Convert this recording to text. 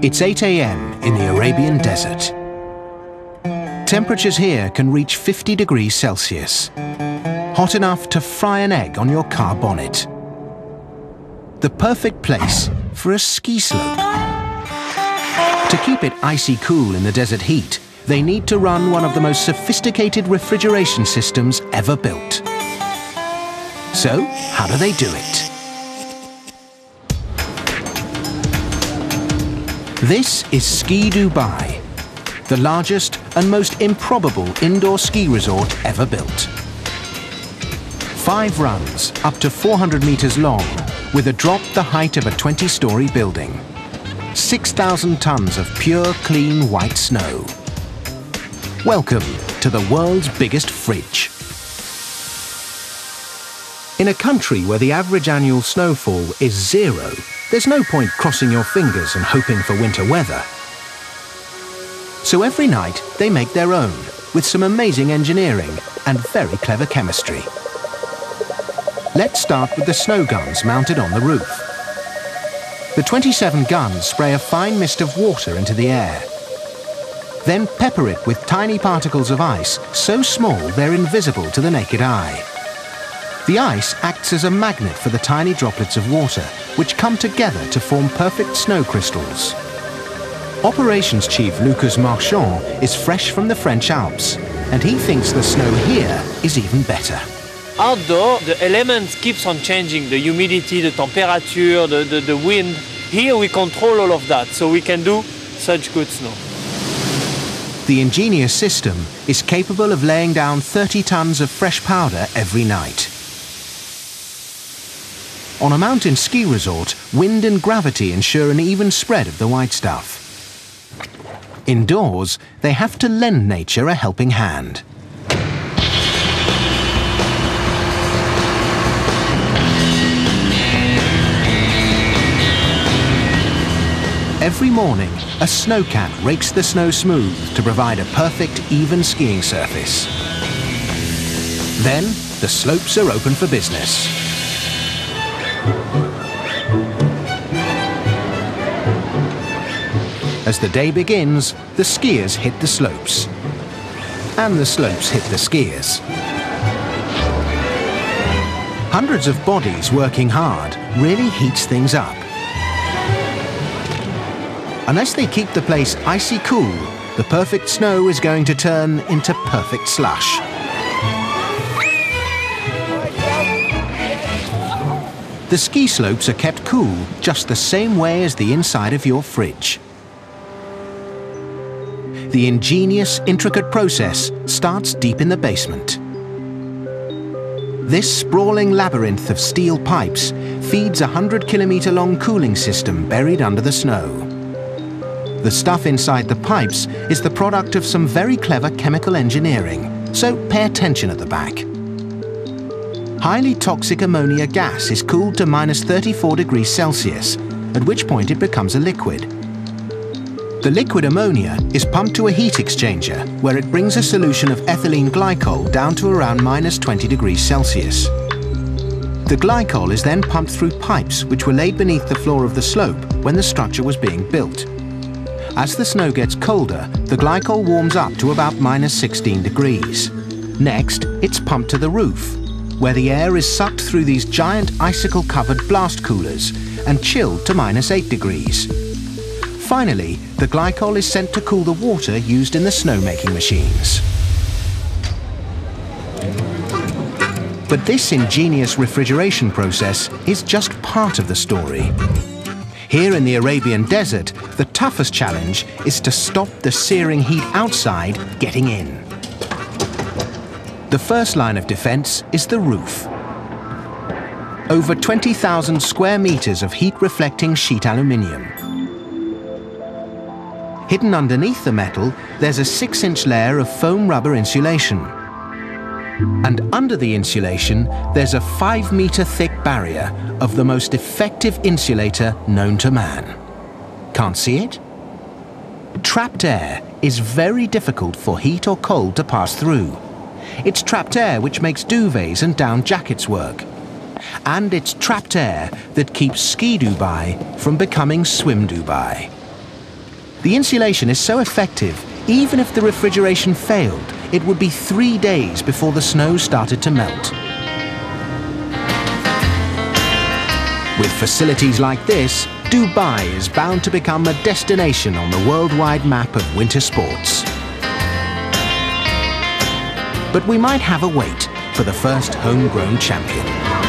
It's 8 a.m. in the Arabian desert. Temperatures here can reach 50 degrees Celsius, hot enough to fry an egg on your car bonnet. The perfect place for a ski slope. To keep it icy cool in the desert heat, they need to run one of the most sophisticated refrigeration systems ever built. So, how do they do it? This is Ski Dubai, the largest and most improbable indoor ski resort ever built. 5 runs, up to 400 meters long, with a drop the height of a 20-story building. 6,000 tons of pure, clean white snow. Welcome to the world's biggest fridge. In a country where the average annual snowfall is 0, there's no point crossing your fingers and hoping for winter weather. So every night they make their own, with some amazing engineering and very clever chemistry. Let's start with the snow guns mounted on the roof. The 27 guns spray a fine mist of water into the air. Then pepper it with tiny particles of ice so small they're invisible to the naked eye. The ice acts as a magnet for the tiny droplets of water, which come together to form perfect snow crystals. Operations Chief Lucas Marchand is fresh from the French Alps, and he thinks the snow here is even better. Outdoor, the elements keeps on changing, the humidity, the temperature, the wind. Here we control all of that, so we can do such good snow. The ingenious system is capable of laying down 30 tons of fresh powder every night. On a mountain ski resort, wind and gravity ensure an even spread of the white stuff. Indoors, they have to lend nature a helping hand. Every morning, a snowcat rakes the snow smooth to provide a perfect, even skiing surface. Then, the slopes are open for business. As the day begins, the skiers hit the slopes. And the slopes hit the skiers. Hundreds of bodies working hard really heats things up. Unless they keep the place icy cool, the perfect snow is going to turn into perfect slush. The ski slopes are kept cool just the same way as the inside of your fridge. The ingenious, intricate process starts deep in the basement. This sprawling labyrinth of steel pipes feeds a 100-kilometer-long cooling system buried under the snow. The stuff inside the pipes is the product of some very clever chemical engineering, so pay attention at the back. Highly toxic ammonia gas is cooled to minus 34 degrees Celsius, at which point it becomes a liquid. The liquid ammonia is pumped to a heat exchanger, where it brings a solution of ethylene glycol down to around minus 20 degrees Celsius. The glycol is then pumped through pipes which were laid beneath the floor of the slope when the structure was being built. As the snow gets colder, the glycol warms up to about minus 16 degrees. Next, it's pumped to the roof, where the air is sucked through these giant icicle-covered blast coolers and chilled to minus 8 degrees. Finally, the glycol is sent to cool the water used in the snowmaking machines. But this ingenious refrigeration process is just part of the story. Here in the Arabian desert, the toughest challenge is to stop the searing heat outside getting in. The first line of defense is the roof. Over 20,000 square meters of heat-reflecting sheet aluminium. Hidden underneath the metal, there's a 6-inch layer of foam rubber insulation. And under the insulation, there's a 5-meter thick barrier of the most effective insulator known to man. Can't see it? Trapped air is very difficult for heat or cold to pass through. It's trapped air which makes duvets and down jackets work. And it's trapped air that keeps Ski Dubai from becoming Swim Dubai. The insulation is so effective, even if the refrigeration failed, it would be 3 days before the snow started to melt. With facilities like this, Dubai is bound to become a destination on the worldwide map of winter sports. But we might have a wait for the first homegrown champion.